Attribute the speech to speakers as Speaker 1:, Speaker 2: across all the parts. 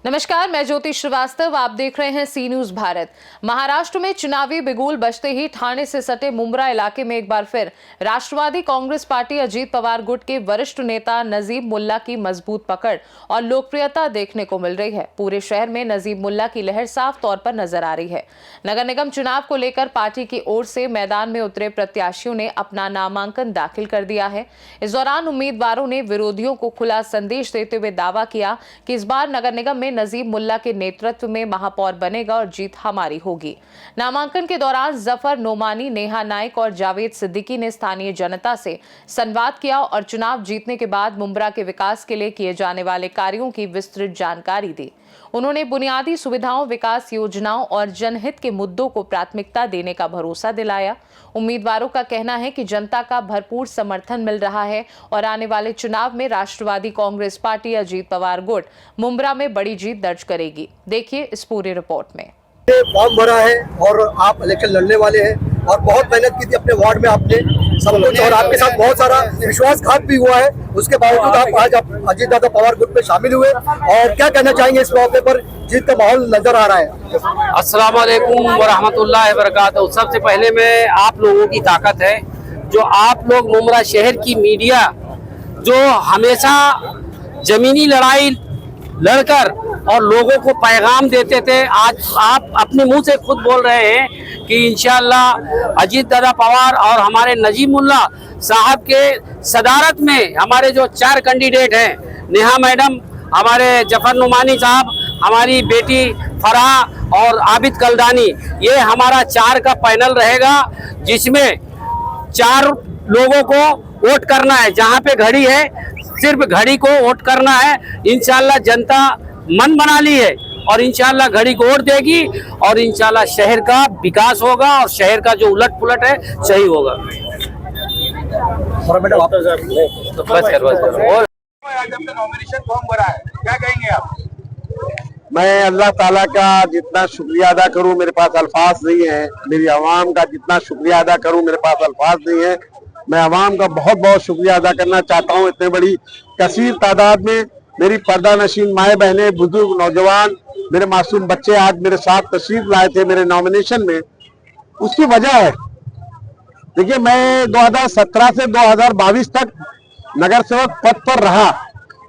Speaker 1: नमस्कार, मैं ज्योति श्रीवास्तव। आप देख रहे हैं सी न्यूज भारत। महाराष्ट्र में चुनावी बिगुल बजते ही ठाणे से सटे मुंब्रा इलाके में एक बार फिर राष्ट्रवादी कांग्रेस पार्टी अजीत पवार गुट के वरिष्ठ नेता नजीब मुल्ला की मजबूत पकड़ और लोकप्रियता देखने को मिल रही है। पूरे शहर में नजीब मुल्ला की लहर साफ तौर पर नजर आ रही है। नगर निगम चुनाव को लेकर पार्टी की ओर से मैदान में उतरे प्रत्याशियों ने अपना नामांकन दाखिल कर दिया है। इस दौरान उम्मीदवारों ने विरोधियों को खुला संदेश देते हुए दावा किया कि इस बार नगर निगम में नजीब मुल्ला के नेतृत्व में महापौर बनेगा और जीत हमारी होगी। नामांकन के दौरान जफर नोमानी, नेहा नाइक और जावेद सिद्दीकी ने स्थानीय जनता से संवाद किया और चुनाव जीतने के बाद मुंब्रा के विकास के लिए किए जाने वाले कार्यों की विस्तृत जानकारी दी। उन्होंने बुनियादी सुविधाओं, विकास योजनाओं और जनहित के मुद्दों को प्राथमिकता देने का भरोसा दिलाया। उम्मीदवारों का कहना है कि जनता का भरपूर समर्थन मिल रहा है और आने वाले चुनाव में राष्ट्रवादी कांग्रेस पार्टी अजीत पवार गुट मुंब्रा में बड़ी जीत दर्ज करेगी। देखिए इस पूरी रिपोर्ट में।
Speaker 2: फॉर्म भरा है और आप इलेक्शन लड़ने वाले हैं और बहुत मेहनत की थी अपने वार्ड में आपने सब कुछ, और आपके साथ बहुत सारा विश्वासघात भी हुआ है। उसके बावजूद आप आज अजीत दादा पवार ग्रुप में शामिल हुए, और क्या कहना चाहेंगे इस मौके पर? जीत का माहौल नजर आ रहा है।
Speaker 3: अस्सलाम वालेकुम व रहमतुल्लाहि व बरकातहू। सबसे पहले में आप लोगों की ताकत है जो आप लोग मुंब्रा शहर की मीडिया जो हमेशा जमीनी लड़ाई लड़कर और लोगों को पैगाम देते थे, आज आप अपने मुंह से खुद बोल रहे हैं कि इंशाअल्लाह अजीत दादा पवार और हमारे नजीब मुल्ला साहब के सदारत में हमारे जो 4 कैंडिडेट हैं, नेहा मैडम, हमारे जफर नुमानी साहब, हमारी बेटी फराह और आबिद कलदानी, ये हमारा 4 का पैनल रहेगा जिसमें 4 लोगों को वोट करना है। जहां पे घड़ी है सिर्फ घड़ी को वोट करना है। इंशाल्लाह जनता मन बना ली है और इंशाल्लाह घड़ी को वोट देगी और इंशाल्लाह शहर का विकास होगा और शहर का जो उलट पुलट है सही होगा।
Speaker 4: नॉमिनेशन फॉर्म भरा है, क्या कहेंगे आप?
Speaker 5: मैं अल्लाह ताला का जितना शुक्रिया अदा करूं मेरे पास अल्फाज नहीं है। मेरी आवाम का जितना शुक्रिया अदा करूं मेरे पास अल्फाज नहीं है। मैं आवाम का बहुत बहुत शुक्रिया अदा करना चाहता हूं। इतने बड़ी कसीर तादाद में मेरी पर्दा नशीन माए बहने, बुजुर्ग, नौजवान, मेरे मासूम बच्चे आज मेरे साथ तशरीफ लाए थे मेरे नॉमिनेशन में। उसकी वजह है, देखिए, मैं 2017 से 2022 तक नगर सेवक पद पर रहा।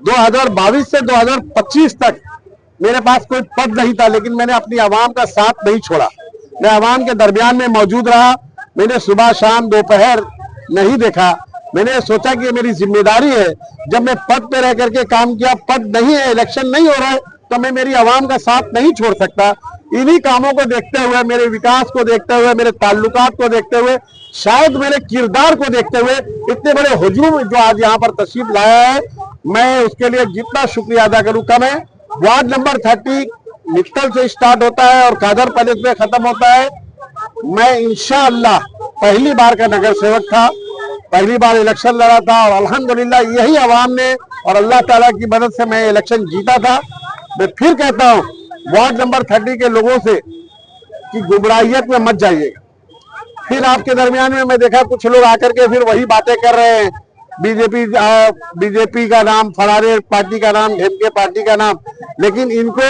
Speaker 5: 2022 से 2025 तक मेरे पास कोई पद नहीं था, लेकिन मैंने अपनी आवाम का साथ नहीं छोड़ा। मैं आवाम के दरमियान में मौजूद रहा। मैंने सुबह शाम दोपहर नहीं देखा। मैंने सोचा कि ये मेरी जिम्मेदारी है। जब मैं पद पे रह करके काम किया, पद नहीं है, इलेक्शन नहीं हो रहा है, तो मैं मेरी आवाम का साथ नहीं छोड़ सकता। इन्हीं कामों को देखते हुए, मेरे विकास को देखते हुए, मेरे ताल्लुकात को देखते हुए, शायद मेरे किरदार को देखते हुए इतने बड़े हुजूम जो आज यहाँ पर तशरीफ लाया है, मैं उसके लिए जितना शुक्रिया अदा करूं कम है। वार्ड नंबर 30 मित्तल से स्टार्ट होता है और कादर पैलेस में खत्म होता है। मैं इंशाअल्लाह पहली बार का नगर सेवक था, पहली बार इलेक्शन लड़ा था और अल्हम्दुलिल्लाह यही आवाम ने और अल्लाह ताला की मदद से मैं इलेक्शन जीता था। मैं फिर कहता हूं वार्ड नंबर 30 के लोगों से कि गुमराहियत में मत जाइएगा। फिर आपके दरमियान में मैं देखा कुछ लोग आकर के फिर वही बातें कर रहे हैं, बीजेपी का नाम, फलाने पार्टी का नाम, ढेमके पार्टी का नाम, लेकिन इनको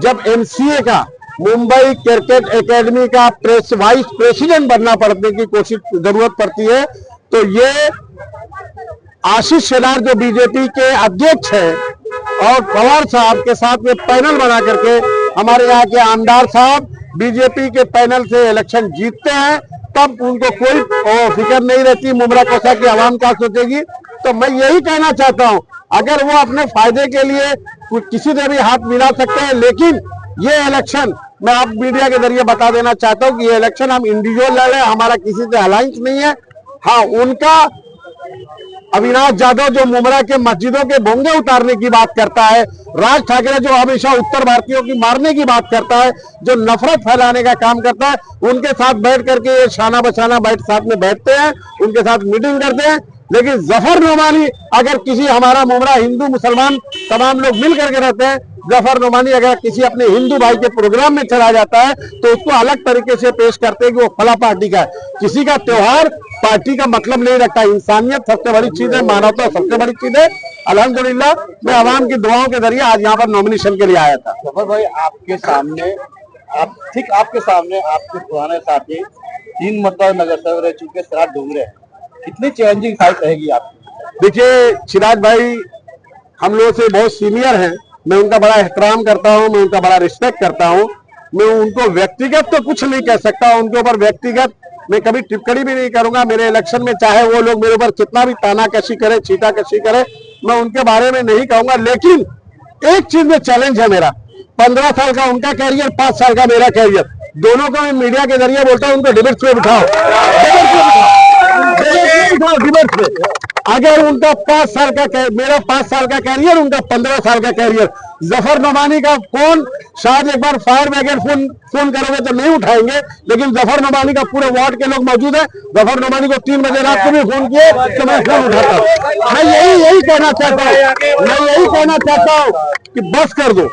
Speaker 5: जब एमसीए का, मुंबई क्रिकेट एकेडमी का वाइस प्रेसिडेंट बनना पड़ने की कोशिश जरूरत पड़ती है, तो ये आशीष शेलार जो बीजेपी के अध्यक्ष है और पवार साहब के साथ में पैनल बना करके हमारे यहाँ के आमदार साहब बीजेपी के पैनल से इलेक्शन जीतते हैं, तब उनको कोई फिक्र नहीं रहती मुंब्रा कोसा की आवाम क्या सोचेगी। तो मैं यही कहना चाहता हूं, अगर वो अपने फायदे के लिए किसी से भी हाथ मिला सकते हैं, लेकिन ये इलेक्शन मैं आप मीडिया के जरिए बता देना चाहता हूं कि ये इलेक्शन हम इंडिविजुअल लड़ रहे हैं, हमारा किसी से अलायंस नहीं है। हाँ, उनका अविनाश जाधव जो मुंब्रा के मस्जिदों के बोंगे उतारने की बात करता है, राज ठाकरे जो हमेशा उत्तर भारतीयों की मारने की बात करता है, जो नफरत फैलाने का काम करता है, उनके साथ बैठ करके ये शाना बशाना साथ में बैठते हैं, उनके साथ मीटिंग करते हैं। लेकिन जफर नोमानी अगर किसी हमारा मुंब्रा हिंदू मुसलमान तमाम लोग मिल करके रहते हैं, जफर नोमानी अगर किसी अपने हिंदू भाई के प्रोग्राम में चला जाता है तो उसको अलग तरीके से पेश करते हैं कि वो फला पार्टी का है। किसी का त्योहार पार्टी का मतलब नहीं रखता। इंसानियत सबसे बड़ी चीज है, मानवता सबसे बड़ी चीज है। अल्हम्दुलिल्लाह मैं आवाम की दुआओं के जरिए आज यहाँ पर नॉमिनेशन के लिए आया था।
Speaker 6: जफर भाई आपके सामने आपके सामने आपके पुराने साथी 3 मतदार नगर सेवक रह चुके सिराज डोंगरे हैं, कितनी चैलेंजिंग फाइट रहेगी आपकी?
Speaker 5: देखिए चिराग भाई हम लोगों से बहुत सीनियर हैं, मैं उनका बड़ा एहतराम करता हूं, मैं उनका बड़ा रिस्पेक्ट करता हूं। मैं उनको व्यक्तिगत तो कुछ नहीं कह सकता, उनके ऊपर व्यक्तिगत मैं कभी टिप्पणी भी नहीं करूंगा। मेरे इलेक्शन में चाहे वो लोग मेरे ऊपर कितना भी तानाकशी करे, छीटाकशी करे, मैं उनके बारे में नहीं कहूंगा। लेकिन एक चीज में चैलेंज है मेरा, 15 साल का उनका कैरियर, 5 साल का मेरा कैरियर, दोनों को मैं मीडिया के जरिए बोलता हूं उनको डिबेट पे बिठाओ, डिबेट पे। अगर उनका 5 साल का मेरा 5 साल का कैरियर, उनका 15 साल का कैरियर। जफर नोमानी का फोन शायद एक बार फायर ब्रिगेड फोन करोगे तो नहीं उठाएंगे, लेकिन जफर नोमानी का पूरे वार्ड के लोग मौजूद है। जफर नोमानी को 3 बजे रात को भी फोन किए तो मैं फोन उठाता हूँ। मैं यही कहना चाहता हूँ कि बस कर दो,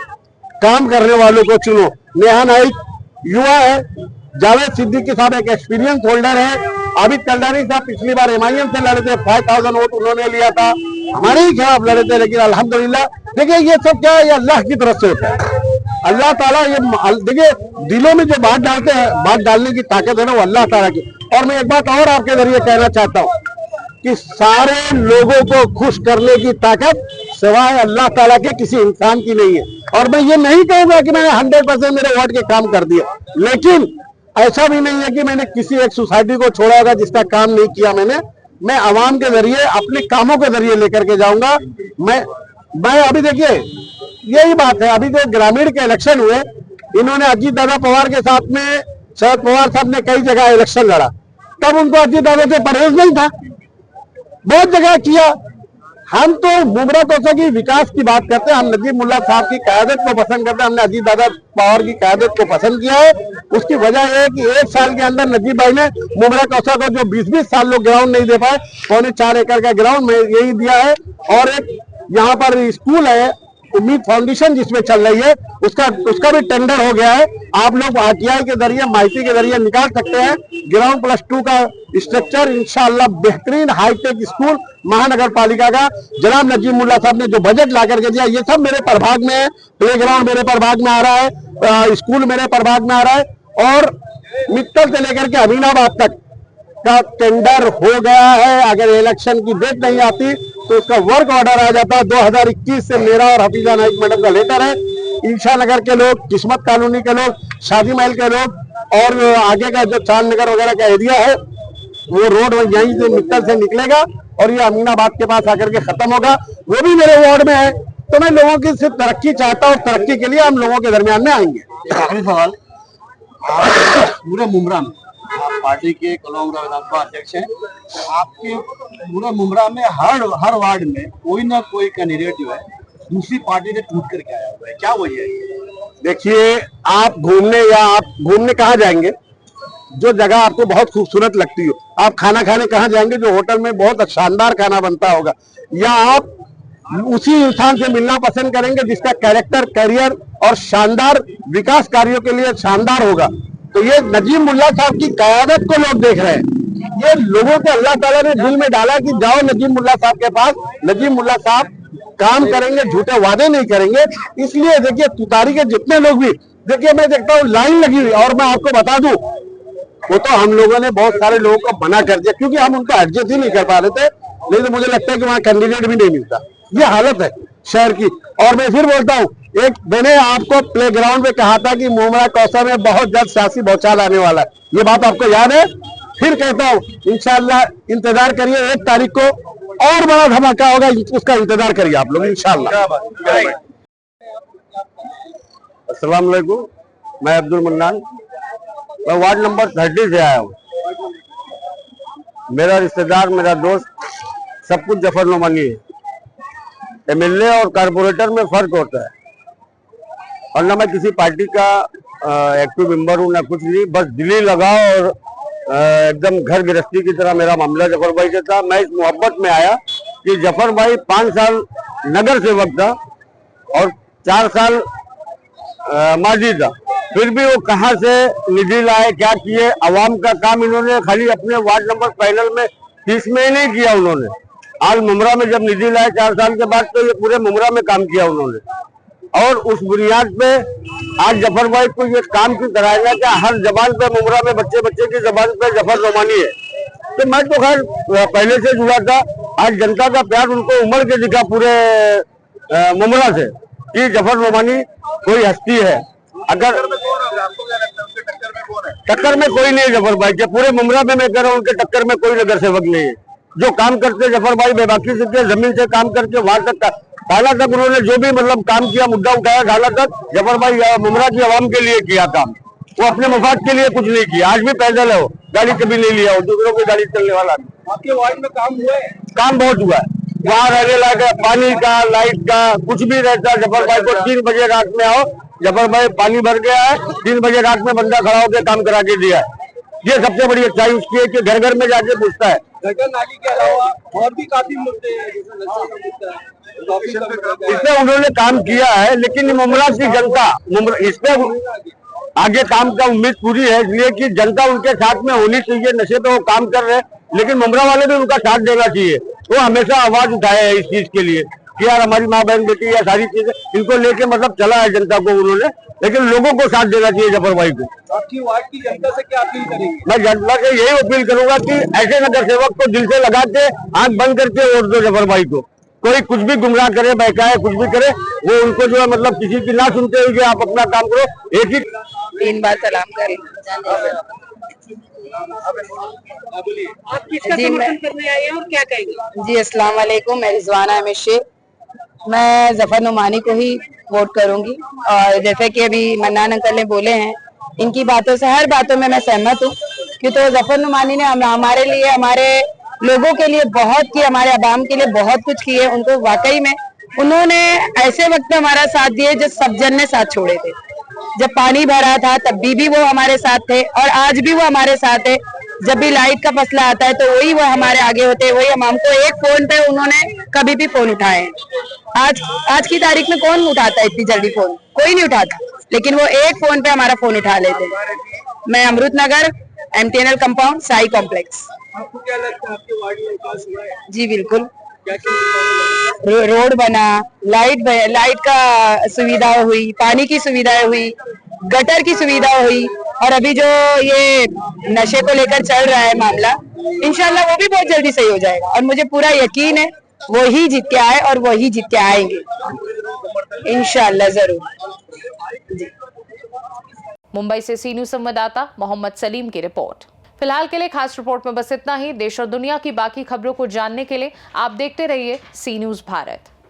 Speaker 5: काम करने वालों को चुनो। नेहा नाइक युवा है, जावेद सिद्दीकी साहब एक एक्सपीरियंस होल्डर है, आबिद कल्दानी साहब पिछली बार एमआईएम से लड़े थे, 5000 वोट उन्होंने लिया था, हमारे ही खिलाफ लड़े थे, लेकिन अल्हम्दुलिल्लाह। देखिए ये सब क्या है, ये अल्लाह की तरफ से होता है। अल्लाह ताला ये देखिए दिलों में जो बात डालते हैं, बात डालने की ताकत है ना वो अल्लाह ताला की। और मैं एक बात और आपके जरिए कहना चाहता हूँ कि सारे लोगों को खुश करने की ताकत सिवाय अल्लाह ताला के किसी इंसान की नहीं है। और मैं ये नहीं कहूंगा कि मैंने 100% मेरे वार्ड के काम कर दिया, लेकिन ऐसा भी नहीं है कि मैंने किसी एक सोसाइटी को छोड़ा होगा जिसका काम नहीं किया मैं आवाम के जरिए अपने कामों के जरिए लेकर के जाऊंगा। मैं अभी देखिए यही बात है, अभी जो ग्रामीण के इलेक्शन हुए, इन्होंने अजीत दादा पवार के साथ में शरद पवार साहब ने कई जगह इलेक्शन लड़ा, तब उनको अजीत दादा से परहेज नहीं था, बहुत जगह किया। हम तो मुमरा कोसा की विकास की बात करते हैं, हम नजीब मुल्ला साहब की क़यादत को पसंद करते हैं, हमने अजीत दादा पवार की क़यादत को पसंद किया है। उसकी वजह यह है कि 1 साल के अंदर नजीब भाई ने मुमरा कोसा को जो 20-20 साल लोग ग्राउंड नहीं दे पाए, 4.25 एकड़ का ग्राउंड में यही दिया है। और एक यहाँ पर स्कूल है उम्मीद फाउंडेशन जिसमें चल रही है, उसका भी टेंडर हो गया है। आप लोग आरटीआई के जरिए, माहिती के जरिए निकाल सकते हैं। ग्राउंड +2 का स्ट्रक्चर इंशाअल्लाह बेहतरीन हाईटेक स्कूल महानगर पालिका का जनाब नजीब मुल्ला साहब ने जो बजट ला करके दिया, ये सब मेरे प्रभाग में है। प्ले ग्राउंड मेरे प्रभाग में आ रहा है, स्कूल मेरे प्रभाग में आ रहा है, और मित्तल से लेकर के अमीनाबाद तक का टेंडर हो गया है। अगर इलेक्शन की डेट नहीं आती तो उसका वर्क ऑर्डर आ जाता है। 2021 से मेरा और हफीजा नाइक मैडम का लेटर है। ईशा नगर के लोग, किस्मत कॉलोनी के लोग, शादी महल के लोग, और आगे का जो चांद नगर वगैरह का एरिया है, वो रोड यहीं से मित्तल से निकलेगा और ये अमीनाबाद के पास आकर के खत्म होगा, वो भी मेरे वार्ड में है। तो मैं लोगों की सिर्फ तरक्की चाहता हूँ, तरक्की के लिए हम लोगों के दरमियान में आएंगे।
Speaker 6: एक आखिरी सवाल, पूरे मुमरा में आप पार्टी के कलौंगरा विधानसभा अध्यक्ष हैं, आपके पूरे मुमरा में हर वार्ड में कोई ना कोई कैंडिडेट जो है दूसरी पार्टी से टूट करके आया हुआ है, क्या वजह है?
Speaker 5: देखिए आप घूमने कहाँ जाएंगे? जो जगह आपको बहुत खूबसूरत लगती हो, आप खाना खाने कहाँ जाएंगे? जो होटल में बहुत शानदार खाना बनता होगा, या आप उसी इंसान से मिलना पसंद करेंगे जिसका कैरेक्टर, करियर और शानदार विकास कार्यों के लिए शानदार होगा। तो ये नजीब मुल्ला साहब की क़यादत को लोग देख रहे हैं। ये लोगों को अल्लाह ताला ने दिल में डाला कि जाओ नजीब मुल्ला साहब के पास, नजीब मुल्ला साहब काम करेंगे, झूठे वादे नहीं करेंगे। इसलिए देखिए तुतारी के जितने लोग भी, देखिए मैं देखता हूँ लाइन लगी हुई, और मैं आपको बता दूं वो तो हम लोगों ने बहुत सारे लोगों को मना कर दिया क्योंकि हम उनको एडजस्ट ही नहीं कर पा रहे थे। नहीं तो मुझे लगता है कि वहाँ कैंडिडेट भी नहीं मिलता। ये हालत है शहर की। और मैं फिर बोलता हूँ, एक मैंने आपको प्ले ग्राउंड में कहा था कि मुमरा कौसा में बहुत जल्द सियासी भौचाल आने वाला है, ये बात आपको याद है? फिर कहता हूँ इंशाअल्लाह इंतजार करिए, 1 तारीख को और बड़ा धमाका होगा, उसका इंतजार करिए आप लोग इंशाअल्लाह। अस्सलाम वालेकुम, मैं अब्दुल मन्नान, मैं वार्ड नंबर 30 से आया हूँ। मेरा रिश्तेदार, मेरा दोस्त, सब कुछ जफर नोमानी है। एमएलए और कारपोरेटर में फर्क होता है, और ना मैं किसी पार्टी का एक्टिव मेंबर हूँ ना कुछ नहीं, बस दिली लगाओ और एकदम घर गृहस्थी की तरह मेरा मामला जफर भाई से था। मैं इस मोहब्बत में आया कि जफर भाई 5 साल नगर सेवक था और 4 साल माजी था, फिर भी वो कहां से निधि लाए, क्या किए? अवाम का काम इन्होंने खाली अपने वार्ड नंबर पैनल में 30 में ही नहीं किया उन्होंने। आज मुमरा में जब निधि लाए 4 साल के बाद, तो ये पूरे मुमरा में काम किया उन्होंने। और उस बुनियाद पे आज जफर भाई को ये काम क्यों कराएगा कि हर जबान पे मुमरा में बच्चे की जबान पे जफर नोमानी है। तो मैं तो खैर पहले से जुड़ा था, आज जनता का प्यार उनको उमड़ के दिखा पूरे मुमरा से कि जफर नोमानी कोई हस्ती है। अगर
Speaker 4: आपको क्या लगता है उनके टक्कर में कौन है?
Speaker 5: टक्कर में कोई नहीं है जफर भाई के, पूरे मुमरा में मैं कह रहा हूँ उनके टक्कर में कोई नगर सेवक नहीं है। जो काम करते जफर भाई बेबाकी से किया, जमीन से काम करके वहां तक थाना तक उन्होंने जो भी मतलब काम किया, मुद्दा उठाया थाना तक, जफर भाई मुमरा की आवाम के लिए किया काम। वो अपने मफाद के लिए कुछ नहीं किया। आज भी पैदल है, वो गाड़ी कभी नहीं लिया, वो दूसरों की गाड़ी चलने वाला।
Speaker 4: आपके वार्ड में काम हुआ है?
Speaker 5: काम बहुत हुआ है वहाँ रहने लायक है, पानी का, लाइट का, कुछ भी रहता है। जफर भाई को 3 बजे रात में आओ, जफर भाई पानी भर गया है, 3 बजे रात में बंदा खड़ा होकर काम करा के दिया है। ये सबसे बड़ी अच्छाई उसकी है कि घर घर में जाके पूछता है।
Speaker 4: गटर नाली के अलावा और भी काफी मुद्दे हैं, जैसे नशे का मुद्दा है,
Speaker 5: इसमें उन्होंने काम किया है, लेकिन मुमरा की जनता इसमें आगे काम का उम्मीद पूरी है, इसलिए कि जनता उनके साथ में होनी चाहिए। नशे पे वो काम कर रहे हैं, लेकिन मुमरा वाले भी उनका साथ देना चाहिए। वो हमेशा आवाज उठाए है इस चीज के लिए कि यार हमारी माँ बहन बेटी या सारी चीजें इनको लेके मतलब चला है जनता को उन्होंने, लेकिन लोगों को साथ देना चाहिए जफर भाई को।
Speaker 4: आपकी वार्ड की जनता से क्या अपील करेंगे?
Speaker 5: मैं जनता से यही अपील करूंगा कि ऐसे नगर सेवक को दिल से लगा के आंख बंद करके वोट दो जफर भाई को। कोई कुछ भी गुमराह करे, बहकाए, कुछ भी करे, वो उनको जो है मतलब किसी की ना सुनते हुए आप अपना काम करो। एक ही
Speaker 7: 3 बार सलाम करें।
Speaker 4: आप किसका समर्थन करने आए हैं और क्या कहेंगे?
Speaker 7: जी अस्सलाम वालेकुम, मैं रिजवाना अहमद शेख। मैं जफर नुमानी को ही वोट करूंगी। और जैसे कि अभी मन्नान अंकल ने बोले हैं, इनकी बातों से हर बातों में मैं सहमत हूँ कि तो जफर नुमानी ने हमारे लिए, हमारे लोगों के लिए बहुत किया, हमारे अवाम के लिए बहुत कुछ किए। उनको वाकई में उन्होंने ऐसे वक्त में हमारा साथ दिए जब सब जन ने साथ छोड़े थे। जब पानी भरा था तब भी वो हमारे साथ थे और आज भी वो हमारे साथ है। जब भी लाइट का मसला आता है तो वही वो हमारे आगे होते हैं, वही हमको एक फोन पे उन्होंने कभी भी फोन उठाए। आज की तारीख में कौन उठाता है इतनी जल्दी फोन? कोई नहीं उठाता, लेकिन वो एक फोन पे हमारा फोन उठा लेते हैं। मैं अमृत नगर, MTNL कंपाउंड, साई कॉम्प्लेक्स।
Speaker 4: आपको क्या लगता है आपके वार्ड में विकास हुआ है?
Speaker 7: जी बिल्कुल,
Speaker 4: क्या क्या
Speaker 7: रोड बना, लाइट का सुविधा हुई, पानी की सुविधाएं हुई, गटर की सुविधा हुई, और अभी जो ये नशे को लेकर चल रहा है मामला, इंशाल्लाह वो भी बहुत जल्दी सही हो जाएगा। और मुझे पूरा यकीन है वो ही जीत के आए और वो ही जीत के आएंगे इंशाल्लाह जरूर। जी।
Speaker 1: मुंबई से सी न्यूज संवाददाता मोहम्मद सलीम की रिपोर्ट। फिलहाल के लिए खास रिपोर्ट में बस इतना ही। देश और दुनिया की बाकी खबरों को जानने के लिए आप देखते रहिए सी न्यूज भारत।